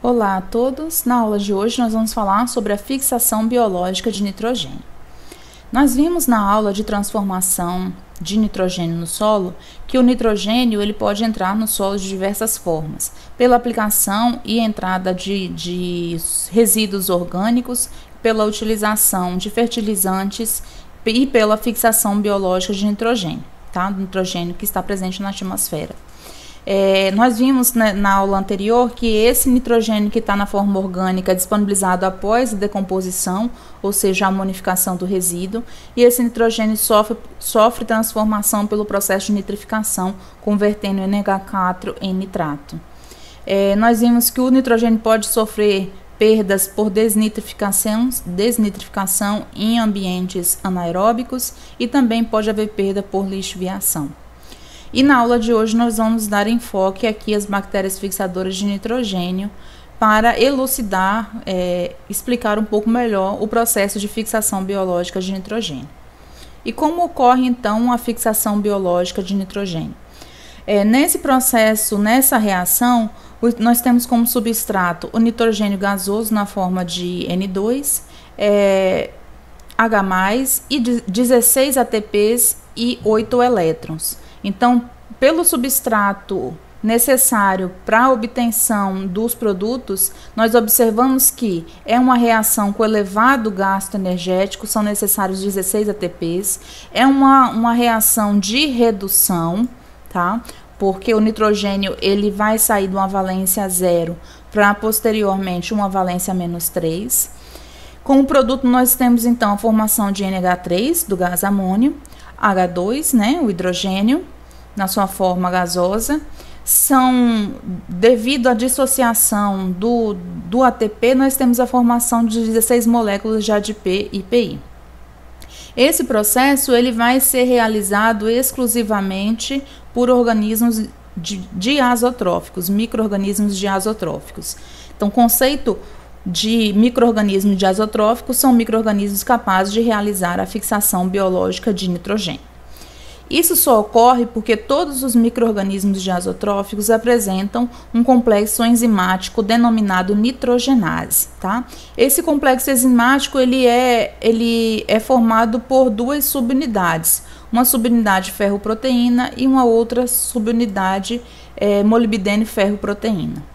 Olá a todos! Na aula de hoje nós vamos falar sobre a fixação biológica de nitrogênio. Nós vimos na aula de transformação de nitrogênio no solo que o nitrogênio ele pode entrar no solo de diversas formas, pela aplicação e entrada de resíduos orgânicos, pela utilização de fertilizantes e pela fixação biológica de nitrogênio, tá? Do nitrogênio que está presente na atmosfera. Nós vimos na aula anterior que esse nitrogênio que está na forma orgânica é disponibilizado após a decomposição, ou seja, a amonificação do resíduo, e esse nitrogênio sofre transformação pelo processo de nitrificação, convertendo NH4 em nitrato. Nós vimos que o nitrogênio pode sofrer perdas por desnitrificação em ambientes anaeróbicos e também pode haver perda por lixiviação. E na aula de hoje nós vamos dar enfoque aqui às bactérias fixadoras de nitrogênio para elucidar, explicar um pouco melhor o processo de fixação biológica de nitrogênio. E como ocorre então a fixação biológica de nitrogênio? Nesse processo, nessa reação, nós temos como substrato o nitrogênio gasoso na forma de N2, H+, e 16 ATPs e 8 elétrons. Então, pelo substrato necessário para a obtenção dos produtos, nós observamos que é uma reação com elevado gasto energético, são necessários 16 ATPs, é uma reação de redução, tá? Porque o nitrogênio ele vai sair de uma valência 0 para posteriormente uma valência -3. Como produto nós temos então a formação de NH3 do gás amônio, H2, né, o hidrogênio, na sua forma gasosa, devido à dissociação do ATP, nós temos a formação de 16 moléculas de ADP e PI. Esse processo ele vai ser realizado exclusivamente por organismos diazotróficos, micro-organismos diazotróficos. Então, o conceito de micro-organismos diazotróficos são micro-organismos capazes de realizar a fixação biológica de nitrogênio. Isso só ocorre porque todos os micro-organismos diazotróficos apresentam um complexo enzimático denominado nitrogenase, tá? Esse complexo enzimático ele é formado por duas subunidades, uma subunidade ferroproteína e uma outra subunidade molibdênio ferroproteína.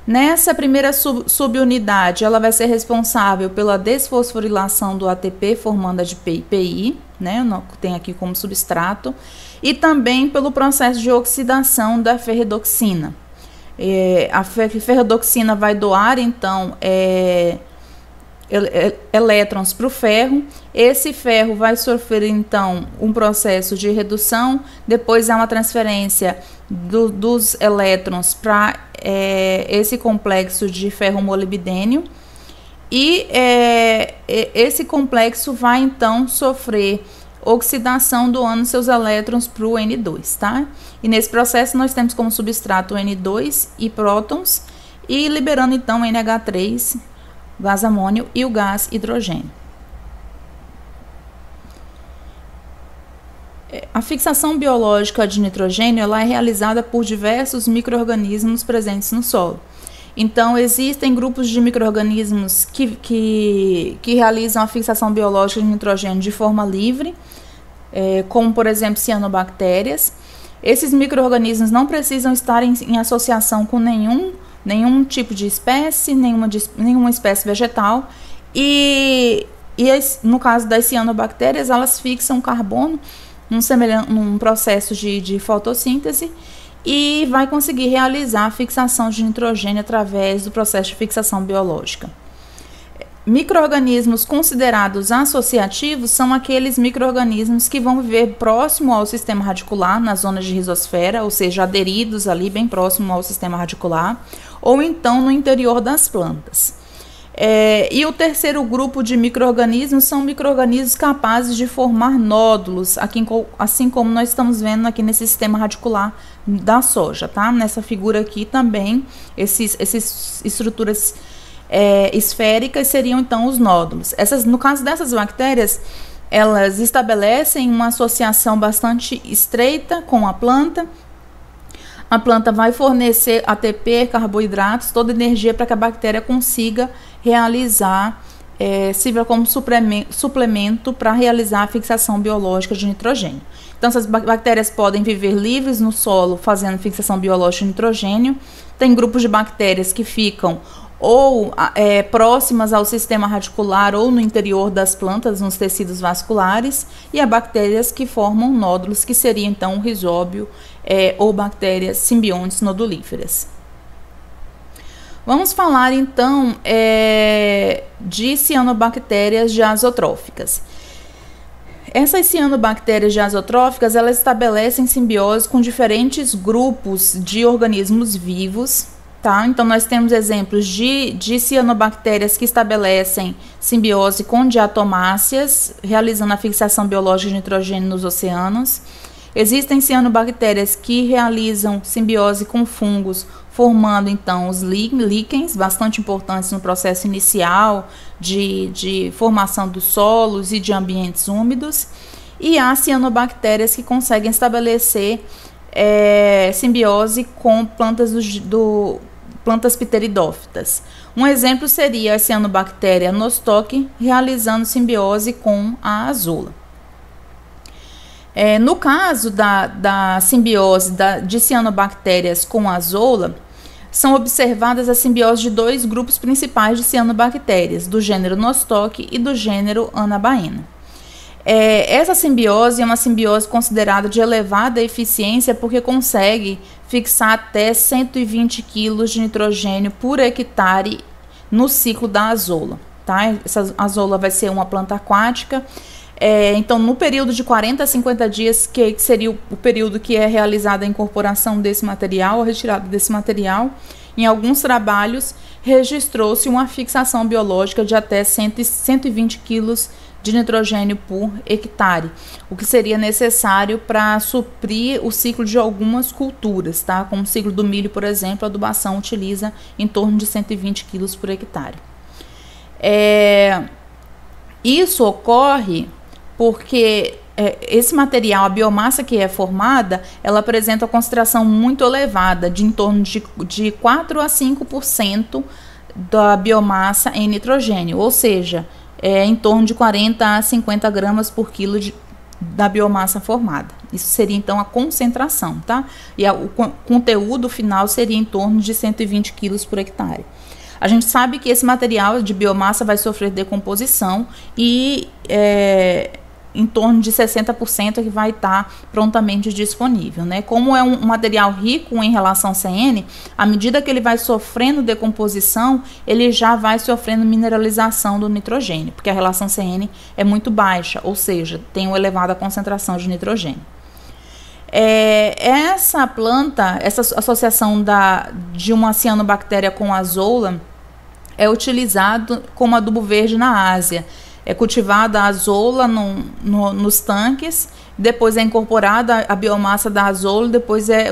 Nessa primeira subunidade, ela vai ser responsável pela desfosforilação do ATP, formando a de PI, né? Tem aqui como substrato, e também pelo processo de oxidação da ferredoxina. A ferredoxina vai doar, então, elétrons para o ferro. Esse ferro vai sofrer, então, um processo de redução, depois há uma transferência dos elétrons para esse complexo de ferro-molibdênio, e esse complexo vai então sofrer oxidação doando seus elétrons para o N2, tá? E nesse processo nós temos como substrato o N2 e prótons, e liberando então NH3, gás amônio, e o gás hidrogênio. A fixação biológica de nitrogênio ela é realizada por diversos micro-organismos presentes no solo. Então, existem grupos de micro-organismos que realizam a fixação biológica de nitrogênio de forma livre, como, por exemplo, cianobactérias. Esses micro-organismos não precisam estar em associação com nenhum tipo de espécie, nenhuma espécie vegetal. E no caso das cianobactérias, elas fixam carbono num processo de fotossíntese e vai conseguir realizar a fixação de nitrogênio através do processo de fixação biológica. Micro-organismos considerados associativos são aqueles micro-organismos que vão viver próximo ao sistema radicular, na zona de rizosfera, ou seja, aderidos ali bem próximo ao sistema radicular, ou então no interior das plantas. E o terceiro grupo de micro-organismos são micro-organismos capazes de formar nódulos, assim como nós estamos vendo aqui nesse sistema radicular da soja, tá? Nessa figura aqui também, essas estruturas esféricas seriam então os nódulos. No caso dessas bactérias, elas estabelecem uma associação bastante estreita com a planta, A planta vai fornecer ATP, carboidratos, toda a energia para que a bactéria consiga realizar, sirva como suplemento para realizar a fixação biológica de nitrogênio. Então, essas bactérias podem viver livres no solo fazendo fixação biológica de nitrogênio. Tem grupos de bactérias que ficam ou próximas ao sistema radicular ou no interior das plantas, nos tecidos vasculares, e há bactérias que formam nódulos, que seria então o rizóbio ou bactérias simbiontes nodulíferas. Vamos falar então de cianobactérias diazotróficas. Essas cianobactérias diazotróficas, elas estabelecem simbiose com diferentes grupos de organismos vivos. Tá? Então, nós temos exemplos de cianobactérias que estabelecem simbiose com diatomáceas, realizando a fixação biológica de nitrogênio nos oceanos. Existem cianobactérias que realizam simbiose com fungos, formando então os líquens, bastante importantes no processo inicial de formação dos solos e de ambientes úmidos. E há cianobactérias que conseguem estabelecer simbiose com plantas pteridófitas. Um exemplo seria a cianobactéria nostoque realizando simbiose com a azula. No caso da simbiose de cianobactérias com a azula, são observadas a simbiose de dois grupos principais de cianobactérias, do gênero nostoque e do gênero anabaena. Essa simbiose é uma simbiose considerada de elevada eficiência porque consegue fixar até 120 kg de nitrogênio por hectare no ciclo da azoula. Tá? Essa azoula vai ser uma planta aquática. Então, no período de 40 a 50 dias, que seria o período que é realizada a incorporação desse material, a retirada desse material, em alguns trabalhos registrou-se uma fixação biológica de até 120 kg de nitrogênio por hectare, o que seria necessário para suprir o ciclo de algumas culturas, tá? Como o ciclo do milho, por exemplo, a adubação utiliza em torno de 120 kg por hectare. Isso ocorre porque esse material, a biomassa que é formada, ela apresenta uma concentração muito elevada, de em torno de 4 a 5% da biomassa em nitrogênio, ou seja, em torno de 40 a 50 gramas por quilo da biomassa formada. Isso seria então a concentração, tá? E o conteúdo final seria em torno de 120 quilos por hectare. A gente sabe que esse material de biomassa vai sofrer decomposição e em torno de 60% que vai estar prontamente disponível, né? Como é um material rico em relação CN, à medida que ele vai sofrendo decomposição, ele já vai sofrendo mineralização do nitrogênio, porque a relação CN é muito baixa, ou seja, tem uma elevada concentração de nitrogênio. Essa planta, essa associação de uma cianobactéria com azoula é utilizado como adubo verde na Ásia. É cultivada a azoula nos tanques, depois é incorporada a biomassa da azoula, depois é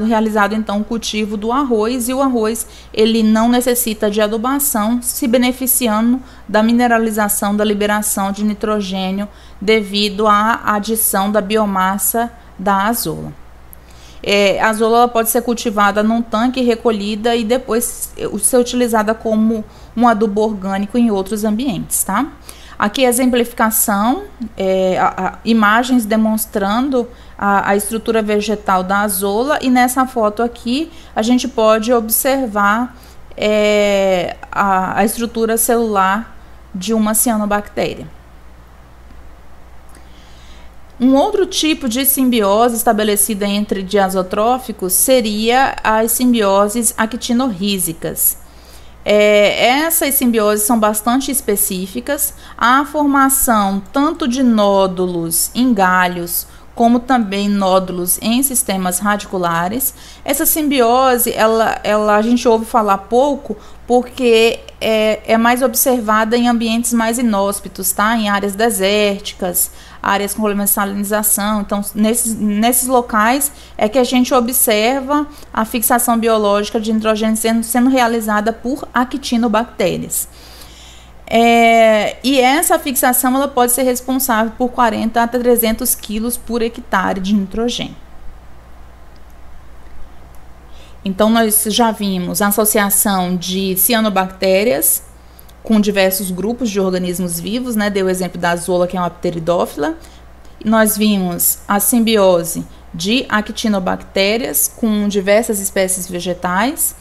realizado então o cultivo do arroz, e o arroz ele não necessita de adubação, se beneficiando da mineralização, da liberação de nitrogênio devido à adição da biomassa da azoula. A azoula pode ser cultivada num tanque, recolhida e depois ser utilizada como um adubo orgânico em outros ambientes, tá? Aqui a exemplificação, imagens demonstrando a estrutura vegetal da azoula, e nessa foto aqui a gente pode observar a estrutura celular de uma cianobactéria. Um outro tipo de simbiose estabelecida entre diazotróficos seria as simbioses actinorrísicas. Essas simbioses são bastante específicas. Há a formação tanto de nódulos em galhos, como também nódulos em sistemas radiculares. Essa simbiose, a gente ouve falar pouco, porque é mais observada em ambientes mais inóspitos, tá? Em áreas desérticas, áreas com problemas de salinização. Então, nesses locais é que a gente observa a fixação biológica de nitrogênio sendo realizada por actinobactérias. E essa fixação ela pode ser responsável por 40 a 300 quilos por hectare de nitrogênio. Então, nós já vimos a associação de cianobactérias com diversos grupos de organismos vivos, né? Deu o exemplo da azola, que é uma pteridófila. Nós vimos a simbiose de actinobactérias com diversas espécies vegetais.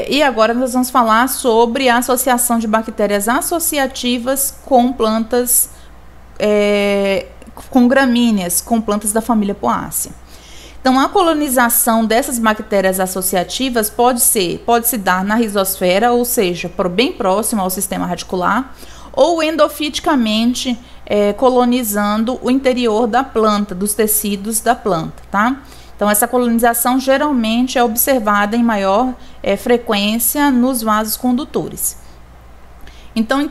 E agora nós vamos falar sobre a associação de bactérias associativas com plantas, com gramíneas, com plantas da família Poaceae. Então, a colonização dessas bactérias associativas pode se dar na rizosfera, ou seja, bem próximo ao sistema radicular, ou endofiticamente, colonizando o interior da planta, dos tecidos da planta, tá? Então, essa colonização geralmente é observada em maior frequência nos vasos condutores. Então,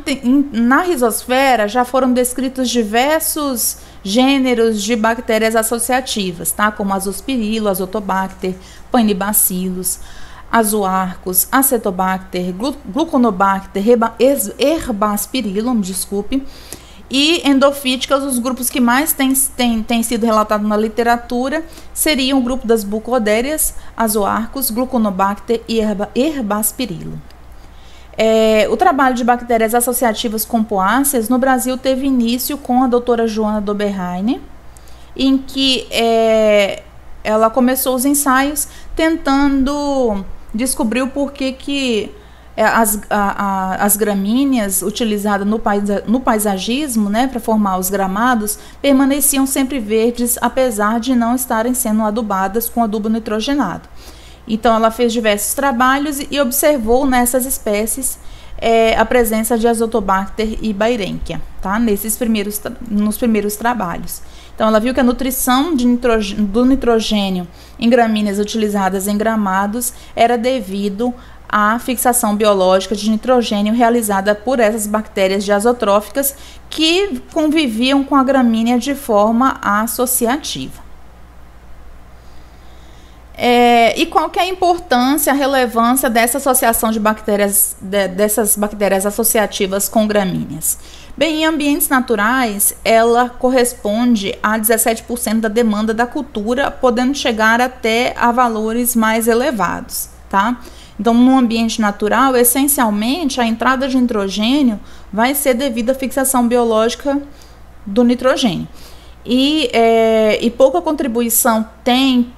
na rizosfera já foram descritos diversos gêneros de bactérias associativas, tá? Como Azospirillum, Azotobacter, Paenibacillus, Azoarcos, Acetobacter, Gluconobacter, Herbaspirillum, e endofíticas, os grupos que mais têm sido relatados na literatura seriam o grupo das Bucodérias, Azoarcos, Gluconobacter e Herbaspirillum. O trabalho de bactérias associativas com poáceas no Brasil teve início com a doutora Joana Doberheiner, em que ela começou os ensaios tentando descobrir o porquê que as gramíneas utilizadas no paisagismo, né, para formar os gramados, permaneciam sempre verdes, apesar de não estarem sendo adubadas com adubo nitrogenado. Então, ela fez diversos trabalhos e observou nessas espécies a presença de Azotobacter e Beirenkea, tá? Nos primeiros trabalhos. Então, ela viu que a nutrição do nitrogênio em gramíneas utilizadas em gramados era devido à fixação biológica de nitrogênio realizada por essas bactérias diazotróficas que conviviam com a gramínea de forma associativa. E qual que é a importância, a relevância dessa associação de bactérias, dessas bactérias associativas com gramíneas? Bem, em ambientes naturais, ela corresponde a 17% da demanda da cultura, podendo chegar até a valores mais elevados, tá? Então, no ambiente natural, essencialmente, a entrada de nitrogênio vai ser devido à fixação biológica do nitrogênio. E pouca contribuição tem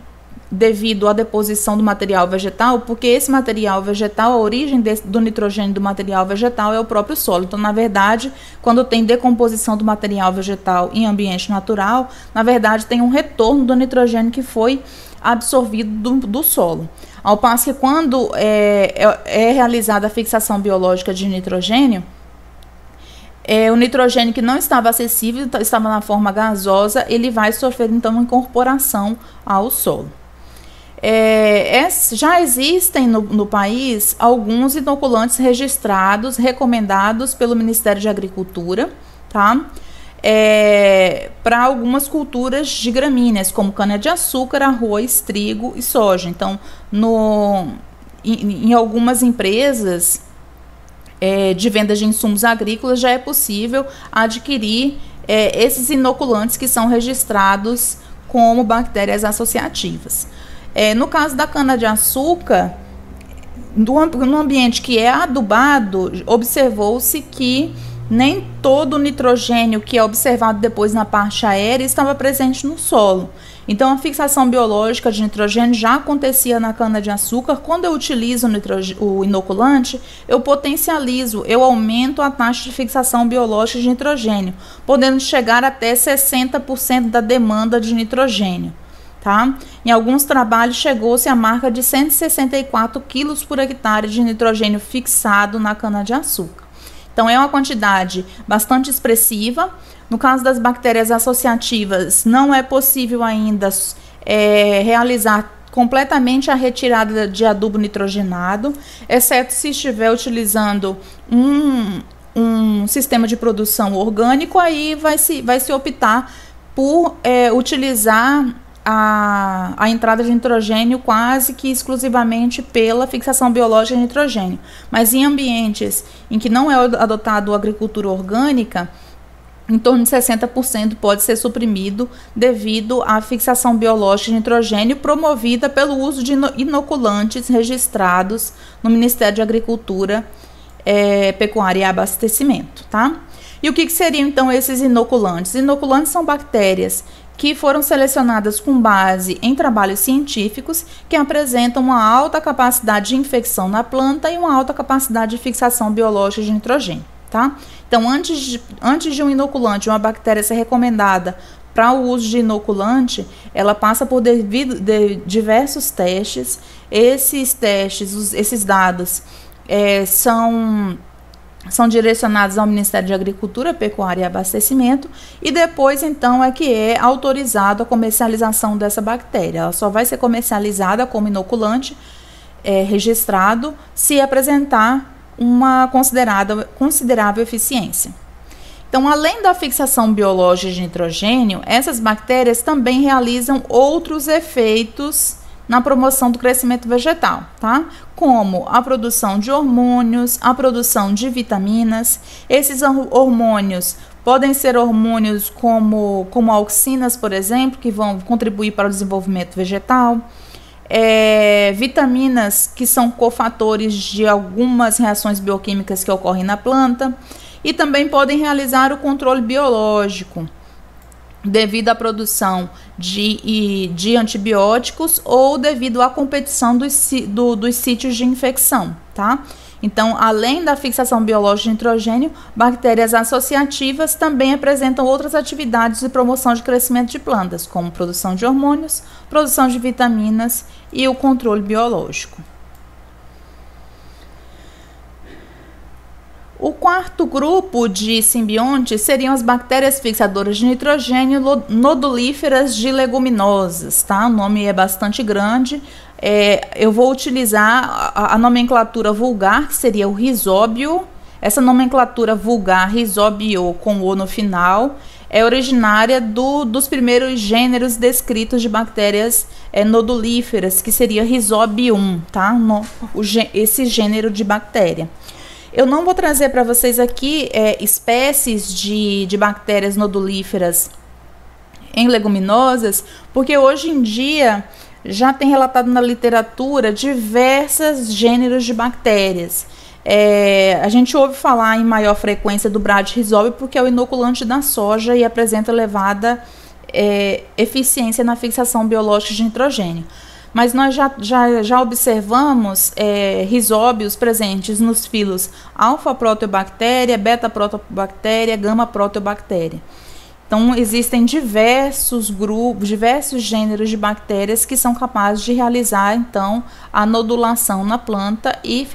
devido à deposição do material vegetal, porque esse material vegetal, a origem do nitrogênio do material vegetal é o próprio solo. Então, na verdade, quando tem decomposição do material vegetal em ambiente natural, na verdade, tem um retorno do nitrogênio que foi absorvido do solo. Ao passo que quando é realizada a fixação biológica de nitrogênio, o nitrogênio que não estava acessível, estava na forma gasosa, ele vai sofrer então uma incorporação ao solo. Já existem no país alguns inoculantes registrados, recomendados pelo Ministério de Agricultura, tá? Para algumas culturas de gramíneas, como cana-de-açúcar, arroz, trigo e soja. Então, em algumas empresas de venda de insumos agrícolas já é possível adquirir esses inoculantes que são registrados como bactérias associativas. No caso da cana-de-açúcar, no ambiente que é adubado, observou-se que nem todo o nitrogênio que é observado depois na parte aérea estava presente no solo. Então, a fixação biológica de nitrogênio já acontecia na cana-de-açúcar. Quando eu utilizo o inoculante, eu potencializo, eu aumento a taxa de fixação biológica de nitrogênio, podendo chegar até 60% da demanda de nitrogênio. Tá? Em alguns trabalhos chegou-se à marca de 164 kg por hectare de nitrogênio fixado na cana-de-açúcar. Então, é uma quantidade bastante expressiva. No caso das bactérias associativas, não é possível ainda realizar completamente a retirada de adubo nitrogenado, exceto se estiver utilizando um sistema de produção orgânico, aí vai se optar por utilizar a entrada de nitrogênio quase que exclusivamente pela fixação biológica de nitrogênio. Mas em ambientes em que não é adotado a agricultura orgânica, em torno de 60% pode ser suprimido devido à fixação biológica de nitrogênio promovida pelo uso de inoculantes registrados no Ministério de Agricultura, Pecuária e Abastecimento, tá? E o que seriam então esses inoculantes? Inoculantes são bactérias que foram selecionadas com base em trabalhos científicos que apresentam uma alta capacidade de infecção na planta e uma alta capacidade de fixação biológica de nitrogênio, tá? Então, antes de um inoculante, uma bactéria ser recomendada para o uso de inoculante, ela passa por diversos testes. Esses dados são direcionados ao Ministério de Agricultura, Pecuária e Abastecimento, e depois então é que é autorizado a comercialização dessa bactéria. Ela só vai ser comercializada como inoculante registrado se apresentar uma considerável eficiência. Então, além da fixação biológica de nitrogênio, essas bactérias também realizam outros efeitos na promoção do crescimento vegetal, tá? Como a produção de hormônios, a produção de vitaminas. Esses hormônios podem ser hormônios como auxinas, por exemplo, que vão contribuir para o desenvolvimento vegetal. Vitaminas que são cofatores de algumas reações bioquímicas que ocorrem na planta. E também podem realizar o controle biológico, devido à produção de antibióticos ou devido à competição dos sítios de infecção, tá? Então, além da fixação biológica de nitrogênio, bactérias associativas também apresentam outras atividades de promoção de crescimento de plantas, como produção de hormônios, produção de vitaminas e o controle biológico. O quarto grupo de simbiontes seriam as bactérias fixadoras de nitrogênio nodulíferas de leguminosas, tá? O nome é bastante grande. Eu vou utilizar a nomenclatura vulgar, que seria o rizóbio. Essa nomenclatura vulgar, rizóbio com o no final, é originária dos primeiros gêneros descritos de bactérias nodulíferas, que seria Rhizobium, tá? Esse gênero de bactéria. Eu não vou trazer para vocês aqui espécies de bactérias nodulíferas em leguminosas, porque hoje em dia já tem relatado na literatura diversos gêneros de bactérias. A gente ouve falar em maior frequência do Bradyrhizobio porque é o inoculante da soja e apresenta elevada eficiência na fixação biológica de nitrogênio. Mas nós já observamos rizóbios presentes nos filos alfa-proteobactéria, beta-proteobactéria, gama-proteobactéria. Então, existem diversos grupos, diversos gêneros de bactérias que são capazes de realizar, então, a nodulação na planta e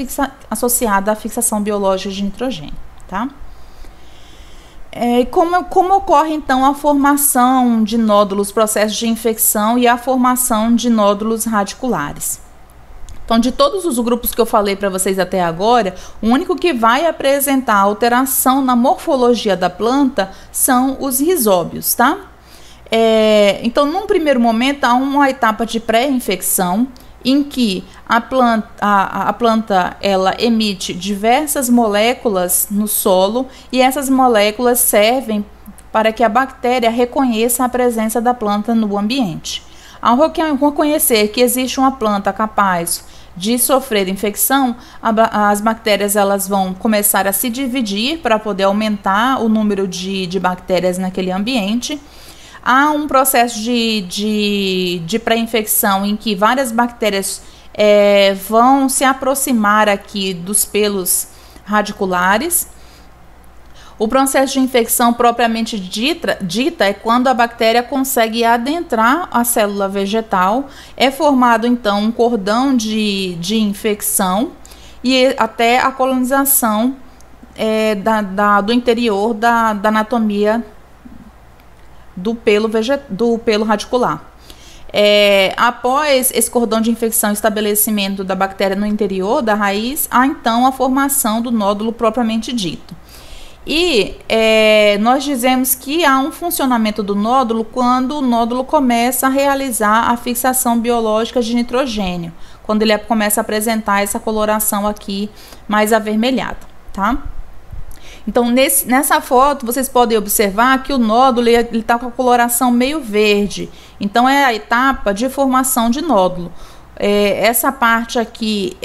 associada à fixação biológica de nitrogênio, tá? Como ocorre, então, a formação de nódulos, processos de infecção e a formação de nódulos radiculares? Então, de todos os grupos que eu falei para vocês até agora, o único que vai apresentar alteração na morfologia da planta são os rizóbios, tá? Então, num primeiro momento, há uma etapa de pré-infecção, em que a planta ela emite diversas moléculas no solo e essas moléculas servem para que a bactéria reconheça a presença da planta no ambiente. Ao reconhecer que existe uma planta capaz de sofrer infecção, as bactérias elas vão começar a se dividir para poder aumentar o número de bactérias naquele ambiente. Há um processo de pré-infecção em que várias bactérias vão se aproximar aqui dos pelos radiculares. O processo de infecção propriamente dita é quando a bactéria consegue adentrar a célula vegetal. É formado então um cordão de infecção e até a colonização do interior da anatomia do pelo radicular. Após esse cordão de infecção e estabelecimento da bactéria no interior da raiz, há então a formação do nódulo propriamente dito. E nós dizemos que há um funcionamento do nódulo quando o nódulo começa a realizar a fixação biológica de nitrogênio, quando ele começa a apresentar essa coloração aqui mais avermelhada, tá? Então, nessa foto, vocês podem observar que o nódulo está com a coloração meio verde. Então, é a etapa de formação de nódulo. Essa parte aqui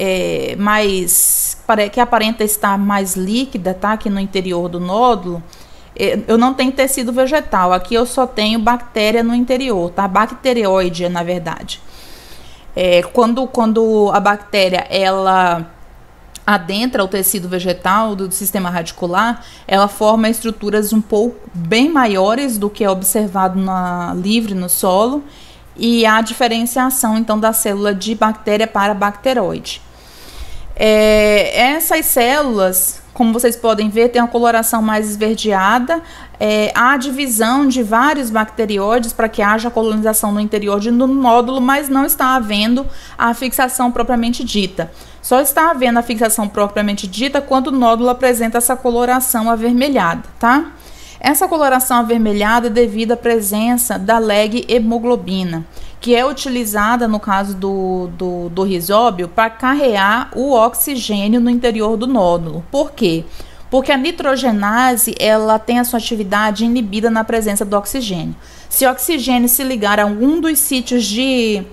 que aparenta estar mais líquida, tá? Aqui no interior do nódulo, eu não tenho tecido vegetal. Aqui eu só tenho bactéria no interior, tá? Bacterióide, na verdade. Quando a bactéria ela adentra o tecido vegetal do sistema radicular, ela forma estruturas um pouco bem maiores do que é observado livre no solo, e há diferenciação então da célula de bactéria para bacteroide. Essas células, como vocês podem ver, tem uma coloração mais esverdeada. Há divisão de vários bacterióides para que haja colonização no interior do nódulo, mas não está havendo a fixação propriamente dita. Só está havendo a fixação propriamente dita quando o nódulo apresenta essa coloração avermelhada, tá? Essa coloração avermelhada é devido à presença da leg-hemoglobina, que é utilizada no caso do risóbio para carrear o oxigênio no interior do nódulo. Por quê? Porque a nitrogenase ela tem a sua atividade inibida na presença do oxigênio. Se o oxigênio se ligar a algum dos sítios de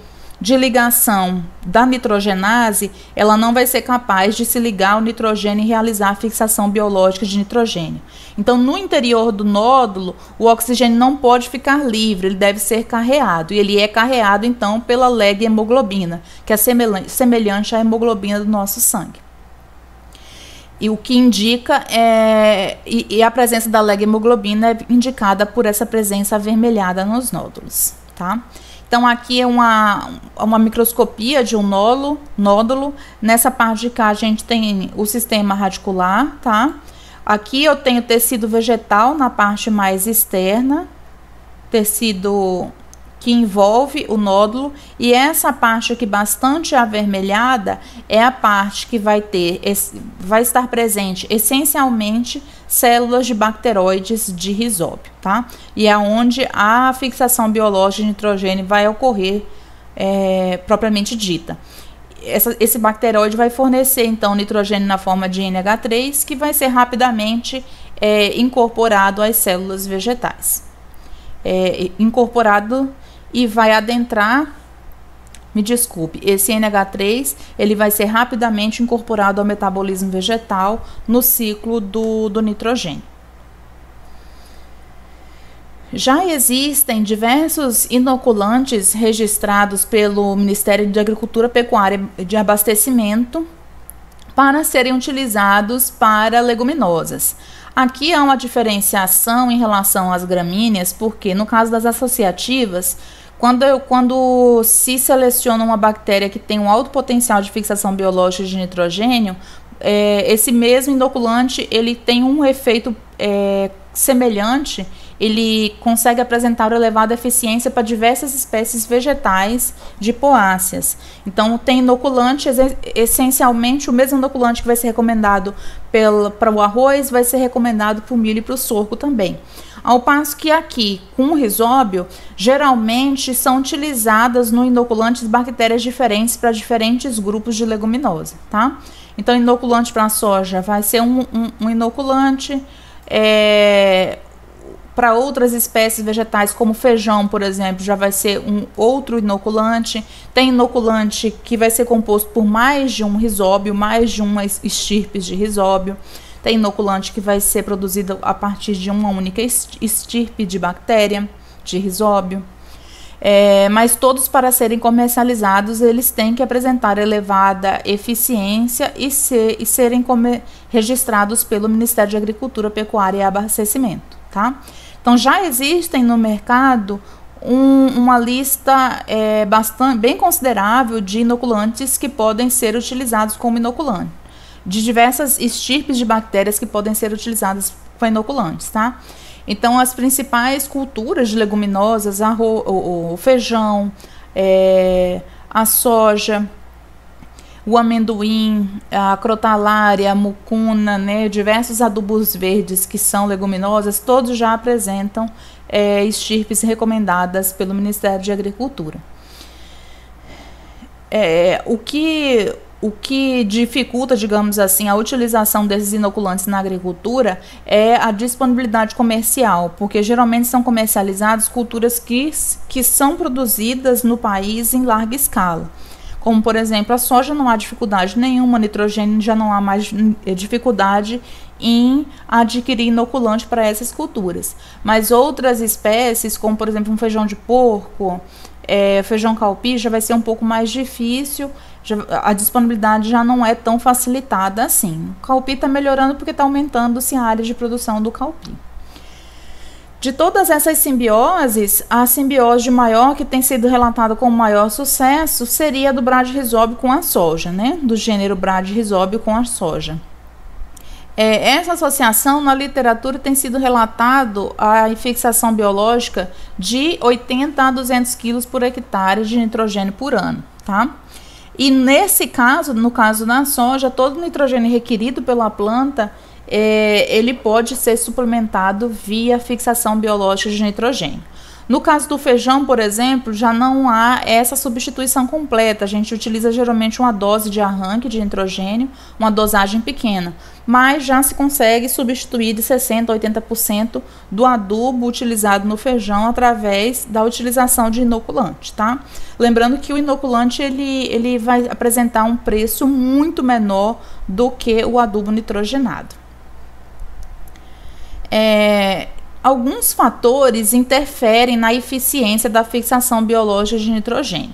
ligação da nitrogenase, ela não vai ser capaz de se ligar ao nitrogênio e realizar a fixação biológica de nitrogênio. Então, no interior do nódulo, o oxigênio não pode ficar livre, ele deve ser carreado. E ele é carreado, então, pela leg-hemoglobina, que é semelhante à hemoglobina do nosso sangue. E o que indica a presença da leg-hemoglobina é indicada por essa presença avermelhada nos nódulos, tá? Então, aqui é uma microscopia de um nódulo. Nessa parte de cá, a gente tem o sistema radicular, tá? Aqui eu tenho tecido vegetal na parte mais externa, tecido que envolve o nódulo, e essa parte aqui bastante avermelhada é a parte que vai estar presente essencialmente células de bacteroides de risóbio, tá? E é onde a fixação biológica de nitrogênio vai ocorrer propriamente dita. Esse bacteroide vai fornecer então nitrogênio na forma de NH3, que vai ser rapidamente incorporado às células vegetais. Incorporado e vai adentrar, esse NH3 ele vai ser rapidamente incorporado ao metabolismo vegetal no ciclo do nitrogênio. Já existem diversos inoculantes registrados pelo Ministério de Agricultura, Pecuária e de Abastecimento para serem utilizados para leguminosas. Aqui há uma diferenciação em relação às gramíneas, porque no caso das associativas, quando se seleciona uma bactéria que tem um alto potencial de fixação biológica de nitrogênio, esse mesmo inoculante ele tem um efeito semelhante, ele consegue apresentar elevada eficiência para diversas espécies vegetais de poáceas. Então, tem inoculante, essencialmente o mesmo inoculante que vai ser recomendado para o arroz, vai ser recomendado para o milho e para o sorgo também. Ao passo que aqui, com o risóbio, geralmente são utilizadas no inoculantes bactérias diferentes para diferentes grupos de leguminosa, tá? Então, inoculante para a soja vai ser um inoculante, para outras espécies vegetais, como feijão, por exemplo, já vai ser um outro inoculante. Tem inoculante que vai ser composto por mais de um risóbio, mais de uma estirpe de risóbio. Tem inoculante que vai ser produzido a partir de uma única estirpe de bactéria, de risóbio. Mas todos, para serem comercializados, eles têm que apresentar elevada eficiência e serem registrados pelo Ministério de Agricultura, Pecuária e Abastecimento, tá? Então, já existem no mercado uma lista bem considerável de inoculantes que podem ser utilizados como inoculante, de diversas estirpes de bactérias que podem ser utilizadas com inoculantes, tá? Então, as principais culturas de leguminosas, o feijão, a soja, o amendoim, a crotalária, a mucuna, né, diversos adubos verdes que são leguminosas, todos já apresentam estirpes recomendadas pelo Ministério de Agricultura. O que o que dificulta, digamos assim, a utilização desses inoculantes na agricultura é a disponibilidade comercial, porque geralmente são comercializadas culturas que são produzidas no país em larga escala. Como, por exemplo, a soja não há dificuldade nenhuma, nitrogênio já não há mais dificuldade em adquirir inoculante para essas culturas. Mas outras espécies, como, por exemplo, um feijão de porco, feijão calpi, já vai ser um pouco mais difícil, a disponibilidade já não é tão facilitada assim. O calpi está melhorando porque está aumentando-se a área de produção do calpi. De todas essas simbioses, a simbiose maior que tem sido relatada como maior sucesso seria a do Bradyrhizobio com a soja, né? Do gênero Bradyrhizobio com a soja. Essa associação na literatura tem sido relatado a fixação biológica de 80 a 200 kg por hectare de nitrogênio por ano, tá? E nesse caso, no caso da soja, todo o nitrogênio requerido pela planta, ele pode ser suplementado via fixação biológica de nitrogênio. No caso do feijão, por exemplo, já não há essa substituição completa. A gente utiliza geralmente uma dose de arranque de nitrogênio, uma dosagem pequena, mas já se consegue substituir de 60% a 80% do adubo utilizado no feijão através da utilização de inoculante, tá? Lembrando que o inoculante ele vai apresentar um preço muito menor do que o adubo nitrogenado. Alguns fatores interferem na eficiência da fixação biológica de nitrogênio.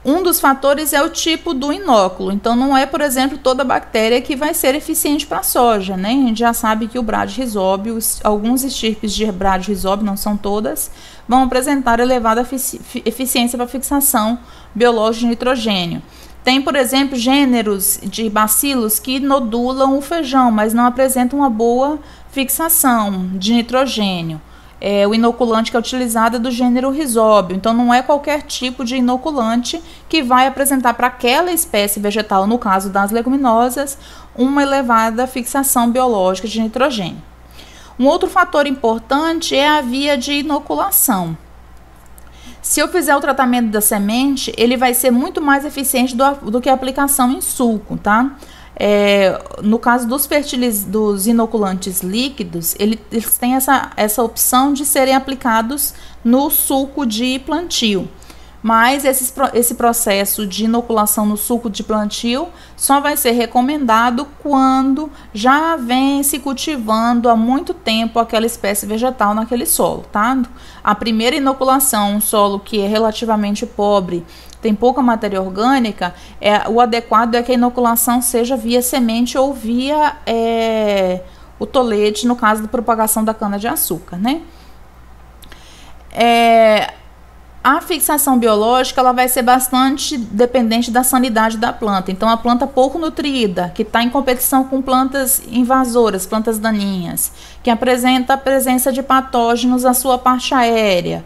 Um dos fatores é o tipo do inóculo. Então, não é, por exemplo, toda bactéria que vai ser eficiente para a soja, né? A gente já sabe que o Bradyrhizobio, alguns estirpes de Bradyrhizobio, não são todas, vão apresentar elevada eficiência para fixação biológica de nitrogênio. Tem, por exemplo, gêneros de bacilos que nodulam o feijão, mas não apresentam uma boa fixação de nitrogênio. O inoculante que é utilizado é do gênero Rhizobio, então não é qualquer tipo de inoculante que vai apresentar para aquela espécie vegetal, no caso das leguminosas, uma elevada fixação biológica de nitrogênio. Um outro fator importante é a via de inoculação. Se eu fizer o tratamento da semente, ele vai ser muito mais eficiente do que a aplicação em sulco, tá? No caso dos inoculantes líquidos, eles têm essa opção de serem aplicados no sulco de plantio. Mas esse processo de inoculação no sulco de plantio só vai ser recomendado quando já vem se cultivando há muito tempo aquela espécie vegetal naquele solo, tá? A primeira inoculação, um solo que é relativamente pobre, tem pouca matéria orgânica, o adequado é que a inoculação seja via semente ou via o tolete, no caso da propagação da cana-de-açúcar, né? A fixação biológica ela vai ser bastante dependente da sanidade da planta. Então, a planta pouco nutrida, que está em competição com plantas invasoras, plantas daninhas, que apresenta a presença de patógenos na sua parte aérea,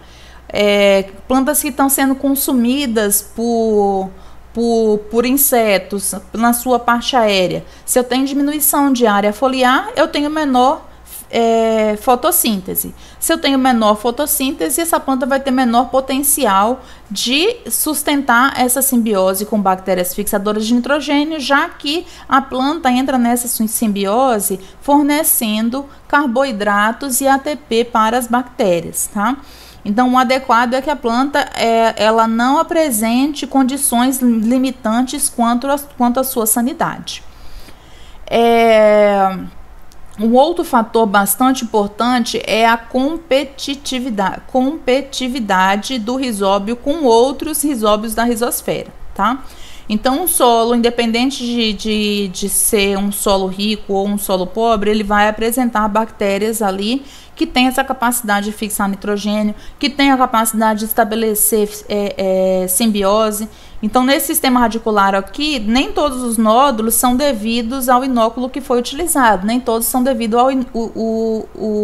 plantas que estão sendo consumidas por insetos na sua parte aérea. Se eu tenho diminuição de área foliar, eu tenho menor fotossíntese. Se eu tenho menor fotossíntese, essa planta vai ter menor potencial de sustentar essa simbiose com bactérias fixadoras de nitrogênio, já que a planta entra nessa simbiose fornecendo carboidratos e ATP para as bactérias, tá? Então, o adequado é que a planta ela não apresente condições limitantes quanto à sua sanidade. Um outro fator bastante importante é a competitividade do Rhizobio com outros rhizóbios da rizosfera, tá? Então, um solo, independente de ser um solo rico ou um solo pobre, ele vai apresentar bactérias ali que tem essa capacidade de fixar nitrogênio, que tem a capacidade de estabelecer simbiose. Então, nesse sistema radicular aqui, nem todos os nódulos são devidos ao inóculo que foi utilizado, nem todos são devidos ao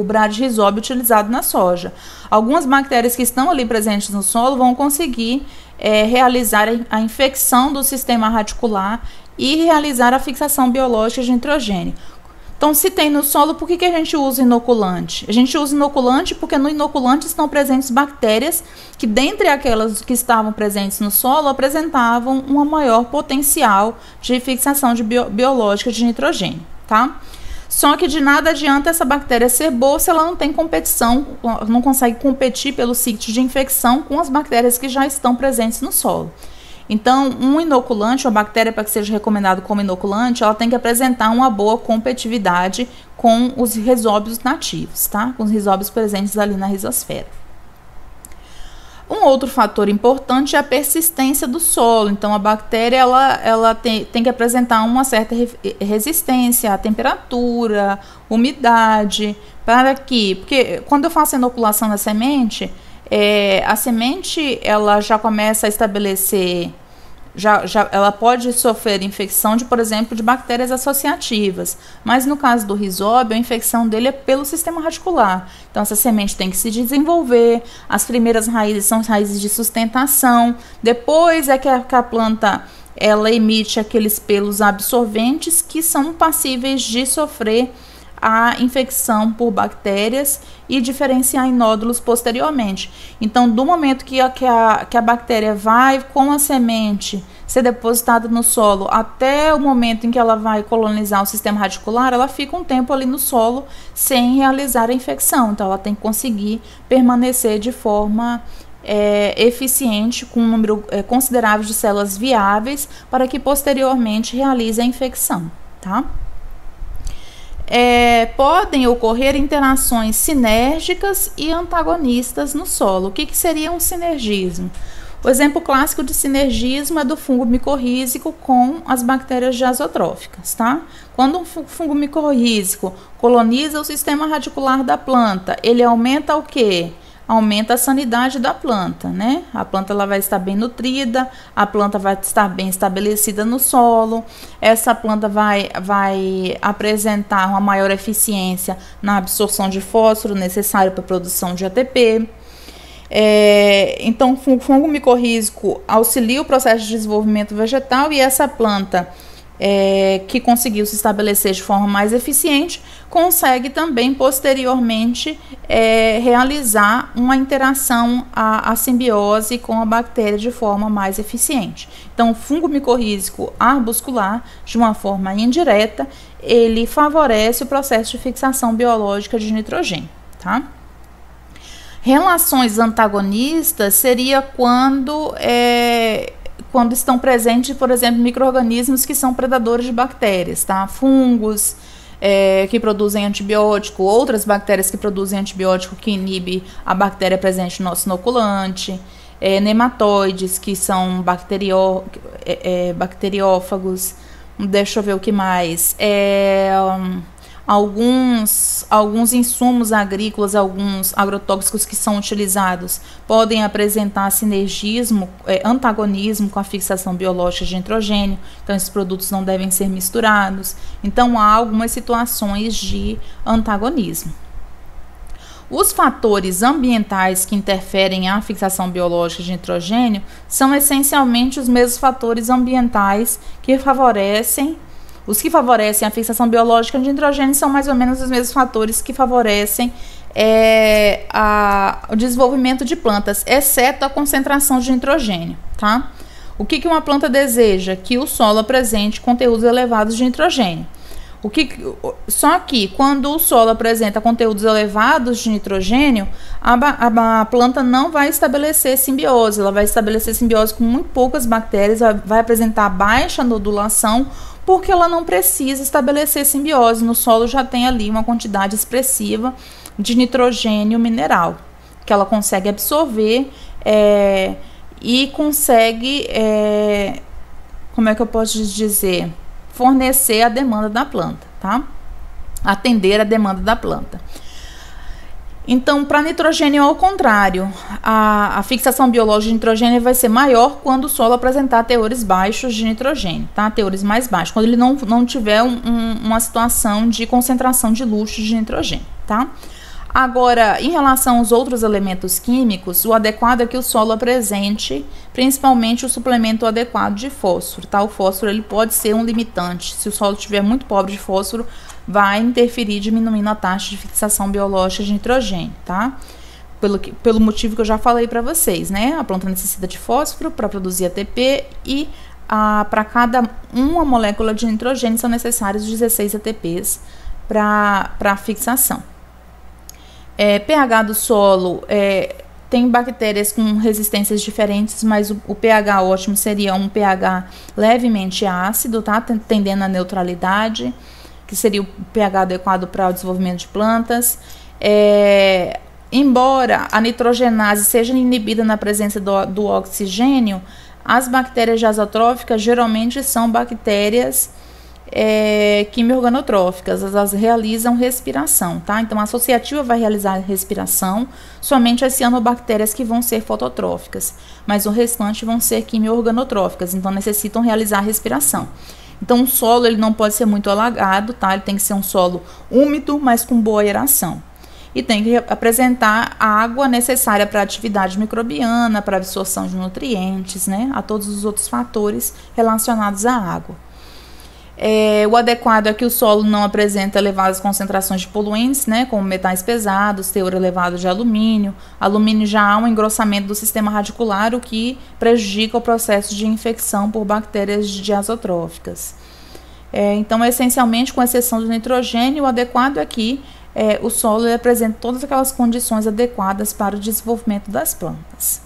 Bradyrhizobio utilizado na soja. Algumas bactérias que estão ali presentes no solo vão conseguir realizar a infecção do sistema radicular e realizar a fixação biológica de nitrogênio. Então, se tem no solo, por que a gente usa inoculante? A gente usa inoculante porque no inoculante estão presentes bactérias que, dentre aquelas que estavam presentes no solo, apresentavam uma maior potencial de fixação biológica de nitrogênio, tá? Só que de nada adianta essa bactéria ser boa se ela não tem competição, não consegue competir pelo ciclo de infecção com as bactérias que já estão presentes no solo. Então, um inoculante, uma bactéria para que seja recomendado como inoculante, ela tem que apresentar uma boa competitividade com os rizóbios nativos, tá? Com os rizóbios presentes ali na rizosfera. Um outro fator importante é a persistência do solo. Então, a bactéria ela tem que apresentar uma certa resistência à temperatura, umidade, porque quando eu faço a inoculação na semente, a semente ela já começa a estabelecer, ela pode sofrer infecção por exemplo, de bactérias associativas, mas no caso do rizóbio, a infecção dele é pelo sistema radicular. Então, essa semente tem que se desenvolver, as primeiras raízes são raízes de sustentação, depois é que a planta ela emite aqueles pelos absorventes que são passíveis de sofrer a infecção por bactérias e diferenciar em nódulos posteriormente. Então, do momento que a bactéria vai com a semente ser depositada no solo até o momento em que ela vai colonizar o sistema radicular, ela fica um tempo ali no solo sem realizar a infecção. Então, ela tem que conseguir permanecer de forma eficiente, com um número considerável de células viáveis, para que posteriormente realize a infecção, tá? Podem ocorrer interações sinérgicas e antagonistas no solo. O que seria um sinergismo? O exemplo clássico de sinergismo é do fungo micorrízico com as bactérias diazotróficas, tá? Quando um fungo micorrízico coloniza o sistema radicular da planta, ele aumenta o quê? Aumenta a sanidade da planta, né? A planta ela vai estar bem nutrida, a planta vai estar bem estabelecida no solo, essa planta vai apresentar uma maior eficiência na absorção de fósforo necessário para a produção de ATP. Então, o fungo micorrízico auxilia o processo de desenvolvimento vegetal e essa planta que conseguiu se estabelecer de forma mais eficiente, consegue também posteriormente realizar uma interação, a simbiose com a bactéria de forma mais eficiente. Então, o fungo micorrízico arbuscular, de uma forma indireta, ele favorece o processo de fixação biológica de nitrogênio, tá? Relações antagonistas seria quando estão presentes, por exemplo, micro-organismos que são predadores de bactérias, tá? Fungos que produzem antibiótico, outras bactérias que produzem antibiótico que inibe a bactéria presente no nosso inoculante, nematóides, que são bacteriófagos, deixa eu ver o que mais, alguns insumos agrícolas, alguns agrotóxicos que são utilizados podem apresentar sinergismo, antagonismo com a fixação biológica de nitrogênio. Então, esses produtos não devem ser misturados. Então, há algumas situações de antagonismo. Os fatores ambientais que interferem na fixação biológica de nitrogênio são essencialmente os mesmos fatores ambientais que favorecem. Os que favorecem a fixação biológica de nitrogênio são mais ou menos os mesmos fatores que favorecem o desenvolvimento de plantas, exceto a concentração de nitrogênio, tá? O que uma planta deseja? Que o solo apresente conteúdos elevados de nitrogênio. Só que quando o solo apresenta conteúdos elevados de nitrogênio, a planta não vai estabelecer simbiose, ela vai estabelecer simbiose com muito poucas bactérias, vai apresentar baixa nodulação, porque ela não precisa estabelecer simbiose. No solo já tem ali uma quantidade expressiva de nitrogênio mineral, que ela consegue absorver e consegue, como é que eu posso dizer, fornecer a demanda da planta, tá? Atender a demanda da planta. Então, para nitrogênio, ao contrário, a fixação biológica de nitrogênio vai ser maior quando o solo apresentar teores baixos de nitrogênio, tá? Teores mais baixos, quando ele não tiver uma situação de concentração de luxo de nitrogênio, tá? Agora, em relação aos outros elementos químicos, o adequado é que o solo apresente principalmente o suplemento adequado de fósforo, tá? O fósforo ele pode ser um limitante. Se o solo estiver muito pobre de fósforo, vai interferir diminuindo a taxa de fixação biológica de nitrogênio, tá? Pelo motivo que eu já falei para vocês, né? A planta necessita de fósforo para produzir ATP e para cada uma molécula de nitrogênio são necessários 16 ATPs para fixação. pH do solo, tem bactérias com resistências diferentes, mas o pH ótimo seria um pH levemente ácido, tá? Tendendo à neutralidade, que seria o pH adequado para o desenvolvimento de plantas. Embora a nitrogenase seja inibida na presença do oxigênio, as bactérias jasotróficas geralmente são bactérias quimiorganotróficas, elas realizam respiração, tá? Então a associativa vai realizar respiração, somente as cianobactérias que vão ser fototróficas, mas o restante vão ser quimiorganotróficas, então necessitam realizar respiração. Então o solo ele não pode ser muito alagado, tá? Ele tem que ser um solo úmido, mas com boa aeração. E tem que apresentar a água necessária para a atividade microbiana, para a absorção de nutrientes, né? A todos os outros fatores relacionados à água. O adequado é que o solo não apresenta elevadas concentrações de poluentes, né? Como metais pesados, teor elevado de alumínio. Alumínio já há um engrossamento do sistema radicular, o que prejudica o processo de infecção por bactérias diazotróficas. Então, essencialmente, com exceção do nitrogênio, o adequado é que o solo apresenta todas aquelas condições adequadas para o desenvolvimento das plantas.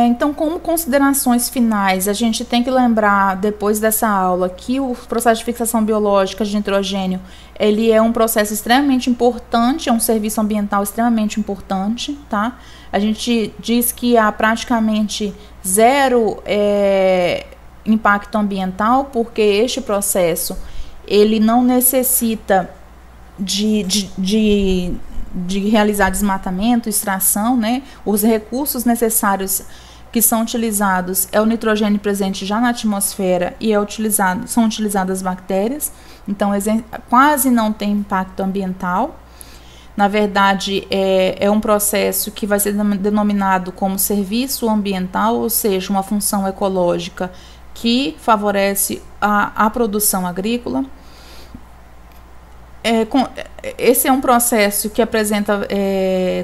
Então, como considerações finais, a gente tem que lembrar, depois dessa aula, que o processo de fixação biológica de nitrogênio, ele é um processo extremamente importante, é um serviço ambiental extremamente importante, tá? A gente diz que há praticamente zero impacto ambiental, porque este processo ele não necessita de realizar desmatamento, extração, né? Os recursos necessários que são utilizados é o nitrogênio presente já na atmosfera e são utilizadas bactérias, então quase não tem impacto ambiental. Na verdade, é um processo que vai ser denominado como serviço ambiental, ou seja, uma função ecológica que favorece a produção agrícola. Esse é um processo que apresenta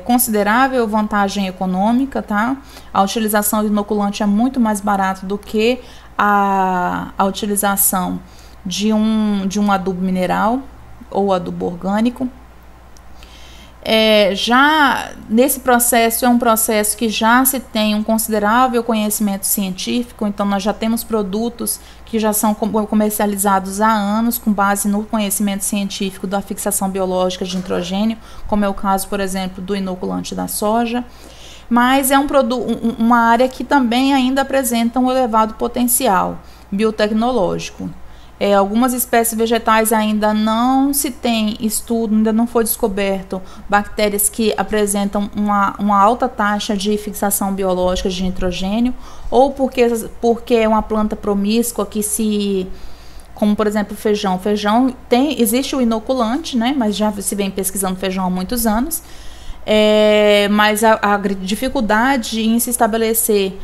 considerável vantagem econômica, tá? A utilização do inoculante é muito mais barato do que a utilização de um adubo mineral ou adubo orgânico. Já nesse processo, é um processo que já se tem um considerável conhecimento científico, então nós já temos produtos que já são comercializados há anos com base no conhecimento científico da fixação biológica de nitrogênio, como é o caso, por exemplo, do inoculante da soja, mas é uma área que também ainda apresenta um elevado potencial biotecnológico. Algumas espécies vegetais ainda não se tem estudo, ainda não foi descoberto bactérias que apresentam uma alta taxa de fixação biológica de nitrogênio, ou porque é uma planta promíscua como por exemplo o feijão. Existe o inoculante, né, mas já se vem pesquisando feijão há muitos anos, mas a dificuldade em se estabelecer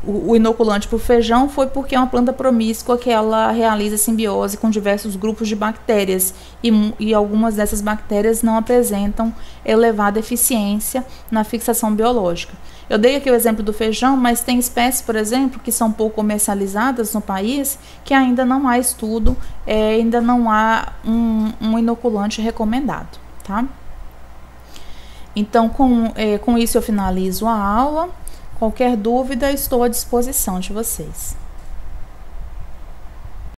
o inoculante para o feijão foi porque é uma planta promíscua que ela realiza simbiose com diversos grupos de bactérias e algumas dessas bactérias não apresentam elevada eficiência na fixação biológica. Eu dei aqui o exemplo do feijão, mas tem espécies, por exemplo, que são pouco comercializadas no país, que ainda não há estudo, ainda não há um inoculante recomendado, tá? Então, com isso eu finalizo a aula. Qualquer dúvida, estou à disposição de vocês.